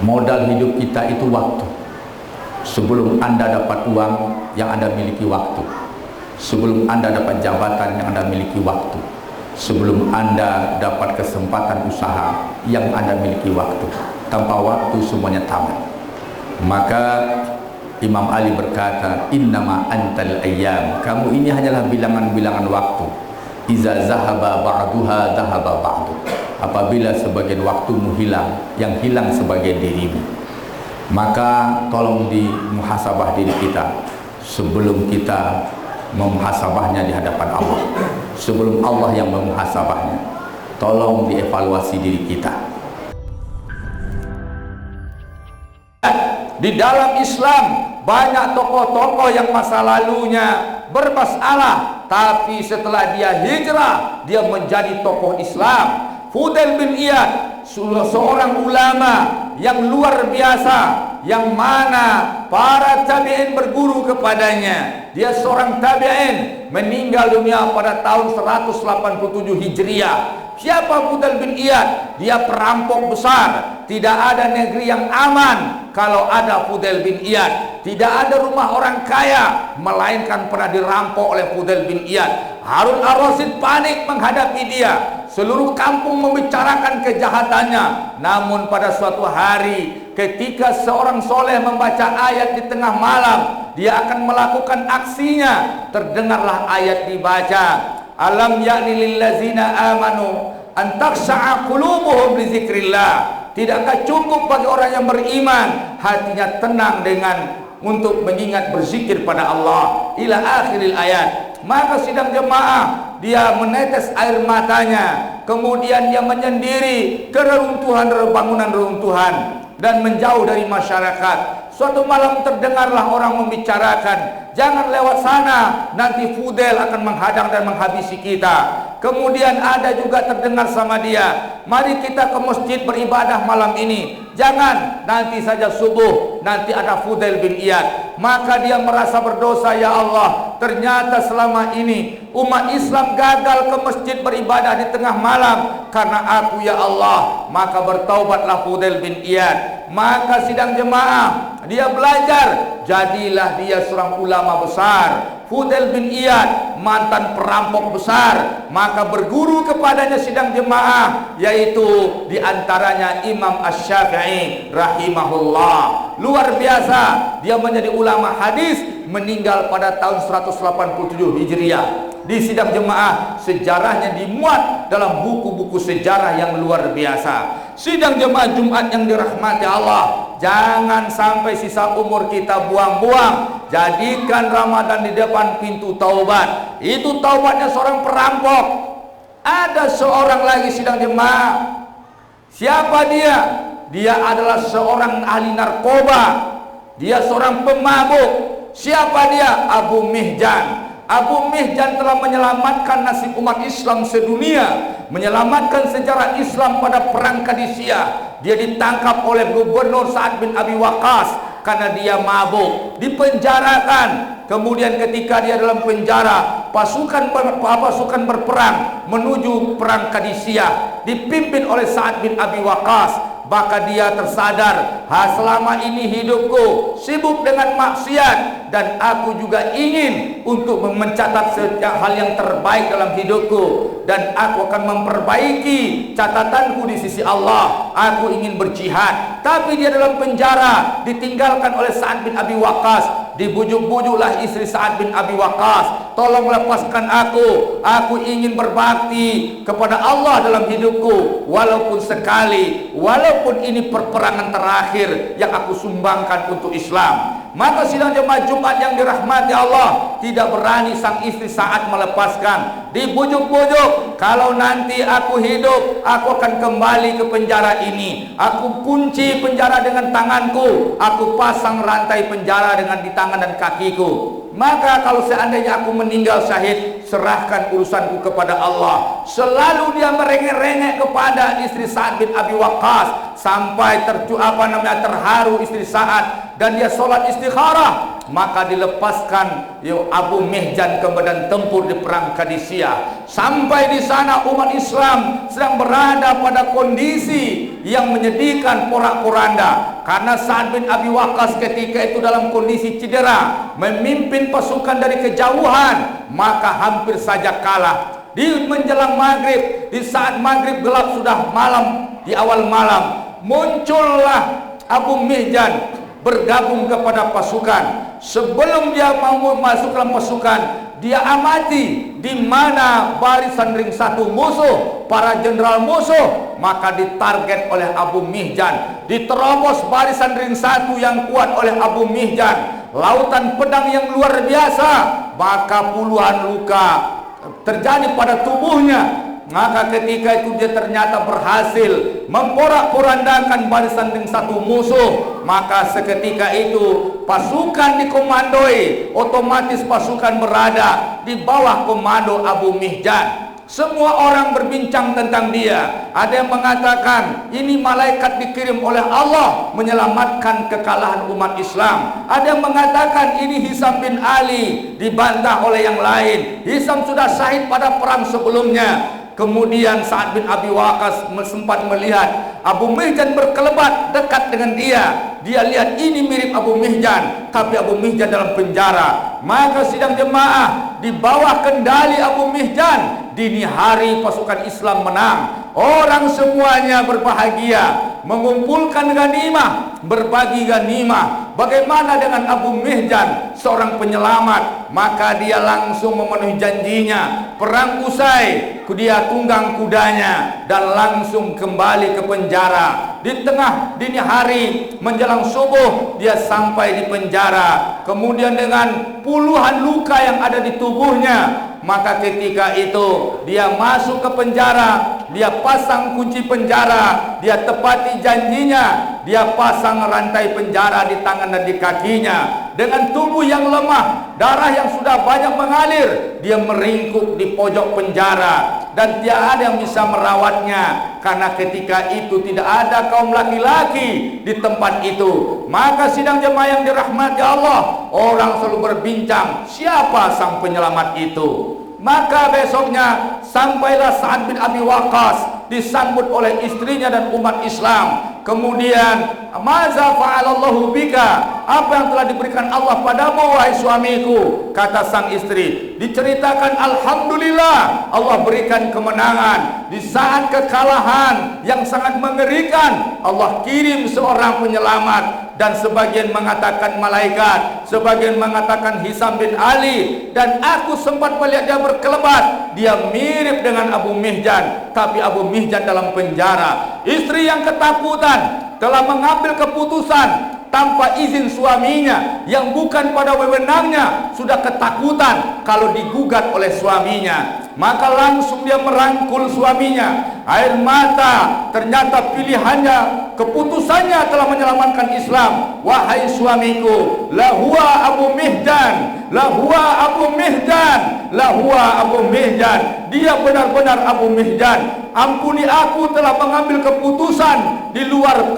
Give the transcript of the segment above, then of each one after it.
Modal hidup kita itu waktu. Sebelum Anda dapat uang, yang Anda miliki waktu. Sebelum Anda dapat jabatan, yang Anda miliki waktu. Sebelum Anda dapat kesempatan usaha, yang Anda miliki waktu. Tanpa waktu semuanya tamat. Maka Imam Ali berkata, innama antal ayyam, kamu ini hanyalah bilangan-bilangan waktu. Iza zahaba ba'duha zahaba ba'du. Apabila sebagian waktumu hilang, yang hilang sebagian dirimu. Maka tolong dimuhasabah diri kita sebelum kita memuhasabahnya di hadapan Allah. Sebelum Allah yang memuhasabahnya, tolong dievaluasi diri kita. Di dalam Islam banyak tokoh-tokoh yang masa lalunya bermasalah, tapi setelah dia hijrah, dia menjadi tokoh Islam. Fudail bin Iyad, seorang ulama yang luar biasa, yang mana para tabi'in berguru kepadanya. Dia seorang tabi'in, meninggal dunia pada tahun 187 Hijriah. Siapa Fudail bin Iyad? Dia perampok besar. Tidak ada negeri yang aman kalau ada Fudail bin Iyad. Tidak ada rumah orang kaya melainkan pernah dirampok oleh Fudail bin Iyad. Harun ar-Rasyid panik menghadapi dia. Seluruh kampung membicarakan kejahatannya. Namun pada suatu hari, ketika seorang soleh membaca ayat di tengah malam, dia akan melakukan aksinya. Terdengarlah ayat dibaca, alam ya'ni lillazina amanu an takhsha'a qulubuhum li dzikrillah. Tidakkah cukup bagi orang yang beriman hatinya tenang dengan untuk mengingat berzikir pada Allah, ila akhiril ayat. Maka sidang jemaah, dia menetes air matanya, kemudian dia menyendiri ke bangunan-reruntuhan dan menjauh dari masyarakat. Suatu malam terdengarlah orang membicarakan, jangan lewat sana, nanti Fudail akan menghadang dan menghabisi kita. Kemudian ada juga terdengar sama dia, mari kita ke masjid beribadah malam ini. Jangan, nanti saja subuh, nanti ada Fudail bin Iyad. Maka dia merasa berdosa, ya Allah, ternyata selama ini umat Islam gagal ke masjid beribadah di tengah malam karena aku, ya Allah. Maka bertaubatlah Fudail bin Iyad. Maka sidang jemaah, dia belajar, jadilah dia seorang ulama besar. Fudail bin Iyad, mantan perampok besar, maka berguru kepadanya sidang jemaah, yaitu diantaranya Imam Asy-Syafi'i rahimahullah. Luar biasa, dia menjadi ulama hadis, meninggal pada tahun 187 Hijriah. Di sidang jemaah, sejarahnya dimuat dalam buku-buku sejarah yang luar biasa. Sidang jemaah Jumat yang dirahmati Allah, jangan sampai sisa umur kita buang-buang. Jadikan Ramadan di depan pintu taubat. Itu taubatnya seorang perampok. Ada seorang lagi sidang jemaah. Siapa dia? Dia adalah seorang ahli narkoba. Dia seorang pemabuk. Siapa dia? Abu Mihjan. Abu Mihjan telah menyelamatkan nasib umat Islam sedunia, menyelamatkan sejarah Islam pada perang Qadisiyah. Dia ditangkap oleh Gubernur Sa'ad bin Abi Waqqas karena dia mabuk, dipenjarakan. Kemudian ketika dia dalam penjara, pasukan berperang menuju perang Qadisiyah dipimpin oleh Sa'ad bin Abi Waqqas. Maka dia tersadar, selama ini hidupku sibuk dengan maksiat, dan aku juga ingin untuk mencatat setiap hal yang terbaik dalam hidupku, dan aku akan memperbaiki catatanku di sisi Allah. Aku ingin berjihad. Tapi dia dalam penjara, ditinggalkan oleh Sa'ad bin Abi Waqqas. Dibujuk-bujuklah istri Sa'ad bin Abi Waqqas, tolong lepaskan aku ingin berbakti kepada Allah dalam hidupku, walaupun sekali, walaupun ini perperangan terakhir yang aku sumbangkan untuk Islam. Maka sidang jemaah Jumat yang dirahmati Allah, tidak berani sang istri Sa'ad melepaskan. Dibujuk-bujuk, kalau nanti aku hidup, aku akan kembali ke penjara ini. Aku kunci penjara dengan tanganku, aku pasang rantai penjara dengan di tangan dan kakiku. Maka kalau seandainya aku meninggal syahid, serahkan urusanku kepada Allah. Selalu dia merengek-rengek kepada istri Sa'ad bin Abi Waqqas. sampai terharu istri Sa'ad dan dia sholat istikharah, maka dilepaskan Abu Mihjan ke medan tempur di perang Qadisiyah. Sampai di sana umat Islam sedang berada pada kondisi yang menyedihkan porak-poranda, karena Sa'ad bin Abi Waqqas ketika itu dalam kondisi cedera, memimpin pasukan dari kejauhan, maka hampir saja kalah. Di menjelang maghrib, di saat maghrib gelap sudah malam, di awal malam muncullah Abu Mihjan bergabung kepada pasukan. Sebelum dia mau masuk dalam pasukan, dia amati di mana barisan ring satu musuh, para jenderal musuh, maka ditarget oleh Abu Mihjan. Diterobos barisan ring satu yang kuat oleh Abu Mihjan, lautan pedang yang luar biasa, maka puluhan luka terjadi pada tubuhnya. Maka ketika itu dia ternyata berhasil memporak-porandakan barisan ring satu musuh. Maka seketika itu pasukan dikomandoi, otomatis pasukan berada di bawah komando Abu Mihjan. Semua orang berbincang tentang dia. Ada yang mengatakan ini malaikat dikirim oleh Allah menyelamatkan kekalahan umat Islam. Ada yang mengatakan ini Hisam bin Ali, dibantah oleh yang lain. Hisam sudah syahid pada perang sebelumnya. Kemudian Sa'ad bin Abi Waqqas sempat melihat Abu Mihjan berkelebat dekat dengan dia. Dia lihat ini mirip Abu Mihjan, tapi Abu Mihjan dalam penjara. Maka sidang jemaah di bawah kendali Abu Mihjan, dini hari pasukan Islam menang. Orang semuanya berbahagia, mengumpulkan ghanimah, berbagi ghanimah. Bagaimana dengan Abu Mihjan, seorang penyelamat? Maka dia langsung memenuhi janjinya. Perang usai, dia tunggang kudanya dan langsung kembali ke penjara. Di tengah dini hari menjelang subuh, dia sampai di penjara. Kemudian dengan puluhan luka yang ada di tubuhnya, maka ketika itu dia masuk ke penjara, dia pasang kunci penjara, dia tepati janjinya, dia pasang rantai penjara di tangan dan di kakinya. Dengan tubuh yang lemah, darah yang sudah banyak mengalir, dia meringkuk di pojok penjara dan tidak ada yang bisa merawatnya, karena ketika itu tidak ada kaum laki-laki di tempat itu. Maka sidang jemaah yang dirahmati Allah, orang selalu berbincang siapa sang penyelamat itu. Maka besoknya sampailah Sa'ad bin Abi Waqqas disambut oleh istrinya dan umat Islam. Kemudian, maza fa'alallahu bika, apa yang telah diberikan Allah padamu wahai suamiku? Kata sang istri, diceritakan alhamdulillah Allah berikan kemenangan. Di saat kekalahan yang sangat mengerikan, Allah kirim seorang penyelamat. Dan sebagian mengatakan malaikat, sebagian mengatakan Hisam bin Ali. Dan aku sempat melihat dia berkelebat, dia mirip dengan Abu Mihjan, tapi Abu Mihjan dalam penjara. Istri yang ketakutan telah mengambil keputusan tanpa izin suaminya, yang bukan pada wewenangnya, sudah ketakutan kalau digugat oleh suaminya. Maka langsung dia merangkul suaminya, air mata. Ternyata pilihannya, keputusannya telah menyelamatkan Islam. Wahai suamiku, lahuwa Abu Mihjan, lahuwa Abu Mihjan, lahuwa Abu Mihjan. Dia benar-benar Abu Mihjan. Ampuni aku telah mengambil keputusan di luar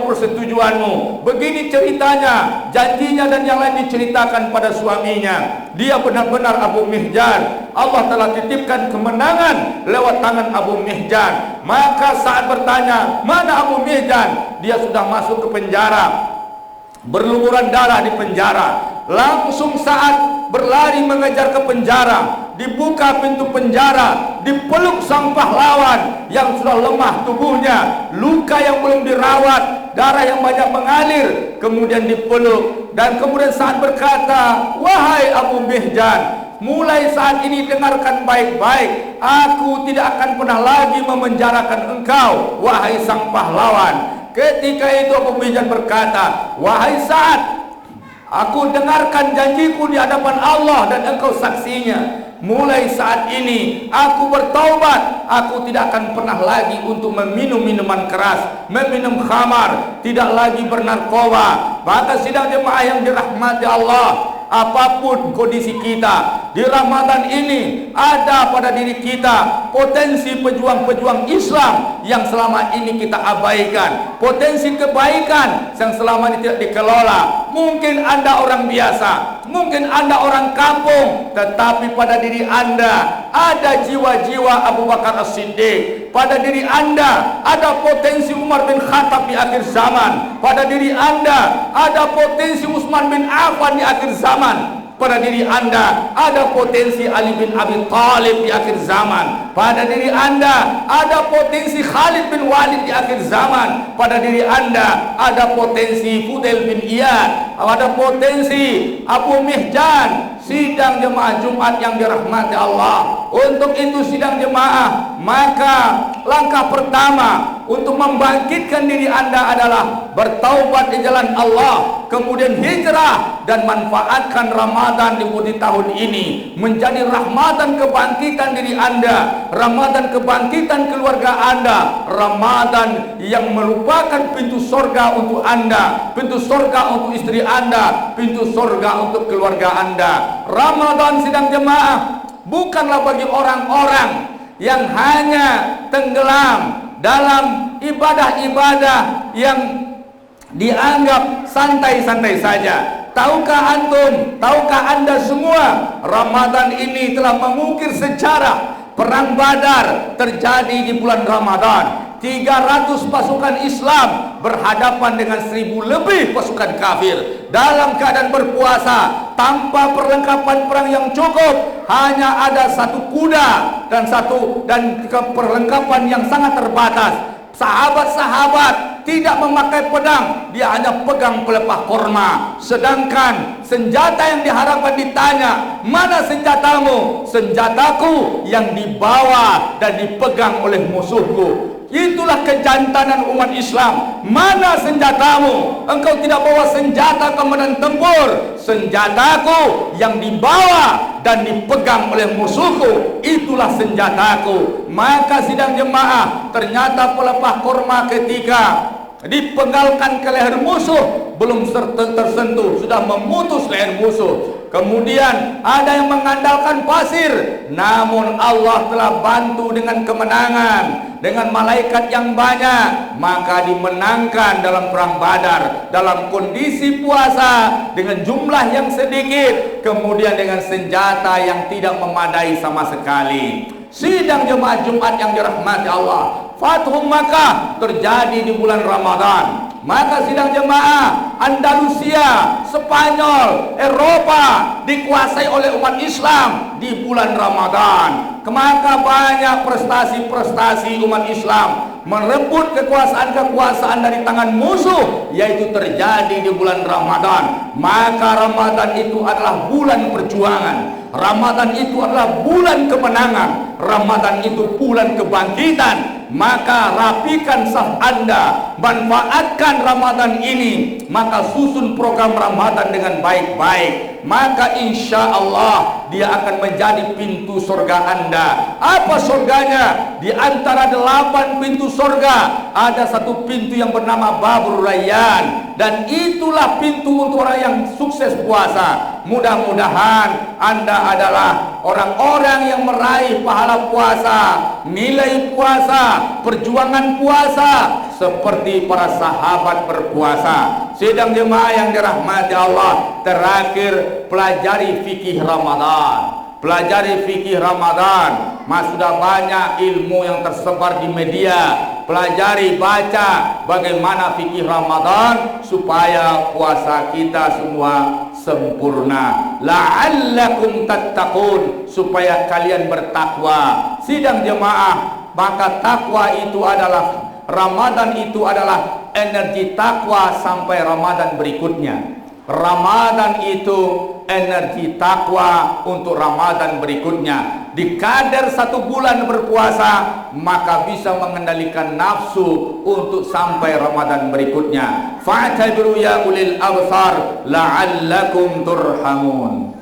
persetujuanmu. Begini ceritanya, janjinya dan yang lain diceritakan pada suaminya. Dia benar-benar Abu Mihjan. Allah telah titipkan kemenangan lewat tangan Abu Mihjan. Maka saat bertanya, mana Abu Mihjan? Dia sudah masuk ke penjara, berlumuran darah di penjara. Langsung saat berlari mengejar ke penjara, dibuka pintu penjara, dipeluk sang pahlawan yang sudah lemah tubuhnya, luka yang belum dirawat, darah yang banyak mengalir, kemudian dipeluk. Dan kemudian saat berkata, wahai Abu Mihjan, mulai saat ini dengarkan baik-baik, aku tidak akan pernah lagi memenjarakan engkau, wahai sang pahlawan. Ketika itu Abu Mihjan berkata, wahai Sa'ad, aku dengarkan janjiku di hadapan Allah dan engkau saksinya. Mulai saat ini aku bertaubat, aku tidak akan pernah lagi untuk meminum minuman keras, meminum khamar, tidak lagi bernarkoba. Maka sidang jemaah yang dirahmati Allah, apapun kondisi kita, di Ramadan ini ada pada diri kita potensi pejuang-pejuang Islam yang selama ini kita abaikan, potensi kebaikan yang selama ini tidak dikelola. Mungkin Anda orang biasa, mungkin Anda orang kampung, tetapi pada diri Anda ada jiwa-jiwa Abu Bakar As-Siddiq. Pada diri Anda ada potensi Umar bin Khattab di akhir zaman. Pada diri Anda ada potensi Utsman bin Affan di akhir zaman. Pada diri Anda ada potensi Ali bin Abi Thalib di akhir zaman. Pada diri Anda ada potensi Khalid bin Walid di akhir zaman. Pada diri Anda ada potensi Fudail bin Iyad, ada potensi Abu Mihjan. Sidang jemaah Jumat yang dirahmati Allah. Untuk itu sidang jemaah, maka langkah pertama untuk membangkitkan diri Anda adalah bertaubat di jalan Allah, kemudian hijrah dan manfaatkan Ramadan di tahun ini menjadi rahmatan kebangkitan diri Anda, Ramadan kebangkitan keluarga Anda, Ramadan yang merupakan pintu sorga untuk Anda, pintu sorga untuk istri Anda, pintu sorga untuk keluarga Anda. Ramadan sidang jemaah bukanlah bagi orang-orang yang hanya tenggelam dalam ibadah-ibadah yang dianggap santai-santai saja. Tahukah antum, tahukah Anda semua, Ramadan ini telah mengukir sejarah. Perang Badar terjadi di bulan Ramadan. 300 pasukan Islam berhadapan dengan 1000 lebih pasukan kafir dalam keadaan berpuasa tanpa perlengkapan perang yang cukup. Hanya ada satu kuda dan perlengkapan yang sangat terbatas. Sahabat-sahabat tidak memakai pedang, dia hanya pegang pelepah korma. Sedangkan senjata yang diharapkan ditanya, mana senjatamu? Senjataku yang dibawa dan dipegang oleh musuhku. Itulah kejantanan umat Islam. Mana senjatamu? Engkau tidak bawa senjata ke medan tempur. Senjataku yang dibawa dan dipegang oleh musuhku, itulah senjataku. Maka sidang jemaah, ternyata pelepah korma ketika dipenggalkan ke leher musuh belum tersentuh, sudah memutus leher musuh. Kemudian ada yang mengandalkan pasir, namun Allah telah bantu dengan kemenangan, dengan malaikat yang banyak, maka dimenangkan dalam perang Badar dalam kondisi puasa dengan jumlah yang sedikit, kemudian dengan senjata yang tidak memadai sama sekali. Sidang jemaah Jumat yang dirahmati Allah, Fathu Makkah terjadi di bulan Ramadan. Maka sidang jemaah, Andalusia, Spanyol, Eropa dikuasai oleh umat Islam di bulan Ramadan. Maka banyak prestasi-prestasi umat Islam merebut kekuasaan-kekuasaan dari tangan musuh, yaitu terjadi di bulan Ramadan. Maka Ramadan itu adalah bulan perjuangan, Ramadan itu adalah bulan kemenangan, Ramadan itu bulan kebangkitan. Maka rapikan saf Anda, manfaatkan Ramadan ini, maka susun program Ramadan dengan baik-baik, maka insya Allah dia akan menjadi pintu surga Anda. Apa surganya? Di antara 8 pintu surga ada satu pintu yang bernama Babur Rayyan, dan itulah pintu untuk orang yang sukses puasa. Mudah-mudahan Anda adalah orang-orang yang meraih pahala puasa, nilai puasa, perjuangan puasa seperti para sahabat berpuasa. Sidang jemaah yang dirahmati Allah, terakhir pelajari fikih Ramadan. Pelajari fikih Ramadan. Mas, sudah banyak ilmu yang tersebar di media. Pelajari, baca bagaimana fikih Ramadan supaya puasa kita semua sempurna. La'allakum tattaqun, supaya kalian bertakwa. Sidang jemaah, maka takwa itu adalah, Ramadan itu adalah energi takwa sampai Ramadan berikutnya. Ramadan itu energi takwa untuk Ramadan berikutnya. Di kadar 1 bulan berpuasa, maka bisa mengendalikan nafsu untuk sampai Ramadan berikutnya. Fa'tabiru ya ulil absar la'allakum turhamun.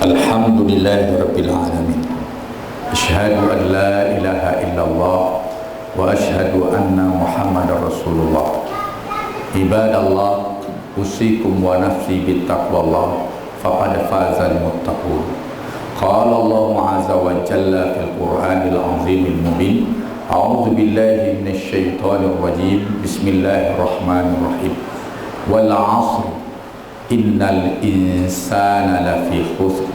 Alhamdulillahirabbil alamin. Asyhadu an la ilaha illallah wa asyhadu anna Muhammadar Rasulullah. Ibadallah, usikum wa nafsi bittaqwallah, faqad fazal muttaqun. Qala Allah azza wa jalla fil Qur'anil azimil mubin. A'udzu billahi minasy syaithanir rajim. Bismillahirrahmanirrahim. Wal 'asr innal insana lafi khusr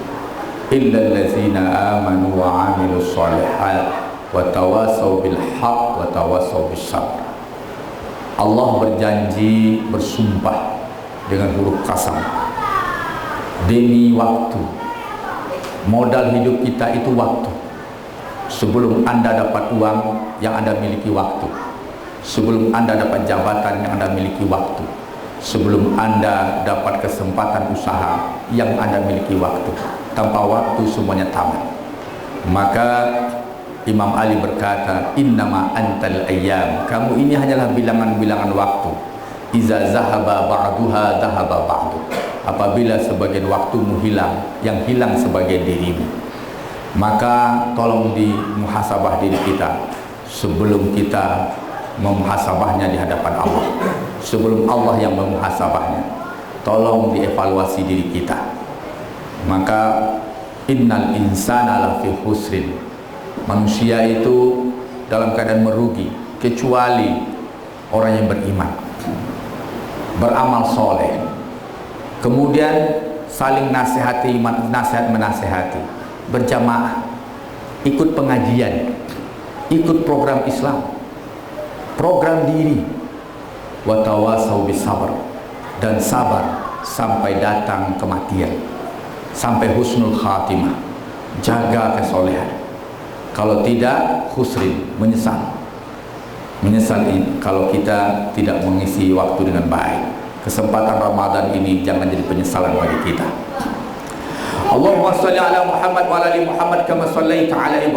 illa allazina amanu wa 'amilus shalihat wa tawasaw bil haqq wa tawasaw bis sabr. Allah berjanji, bersumpah dengan huruf kasam demi waktu. Modal hidup kita itu waktu. Sebelum Anda dapat uang, yang Anda miliki waktu. Sebelum Anda dapat jabatan, yang Anda miliki waktu. Sebelum Anda dapat kesempatan usaha, yang Anda miliki waktu. Tanpa waktu semuanya tamat. Maka Imam Ali berkata, innama antal ayyam, kamu ini hanyalah bilangan-bilangan waktu. Iza zahaba ba'duha zahaba ba'du. Apabila sebagian waktumu hilang, yang hilang sebagian dirimu. Maka tolong dimuhasabah diri kita sebelum kita memuhasabahnya di hadapan Allah. Sebelum Allah yang memuhasabahnya, tolong dievaluasi diri kita. Maka innal insana lafi khusrin, manusia itu dalam keadaan merugi kecuali orang yang beriman, beramal soleh, kemudian saling nasihati, nasihat menasihati, berjamaah, ikut pengajian, ikut program Islam, program diri, wa tawasau bis sabr, dan sabar sampai datang kematian, sampai husnul khatimah. Jaga kesolehan. Kalau tidak, khusrin, menyesal. Menyesal kalau kita tidak mengisi waktu dengan baik. Kesempatan Ramadan ini jangan jadi penyesalan bagi kita. Allahumma shalli ala Muhammad wa ala ali Muhammad kama shallaita ala Ibrahim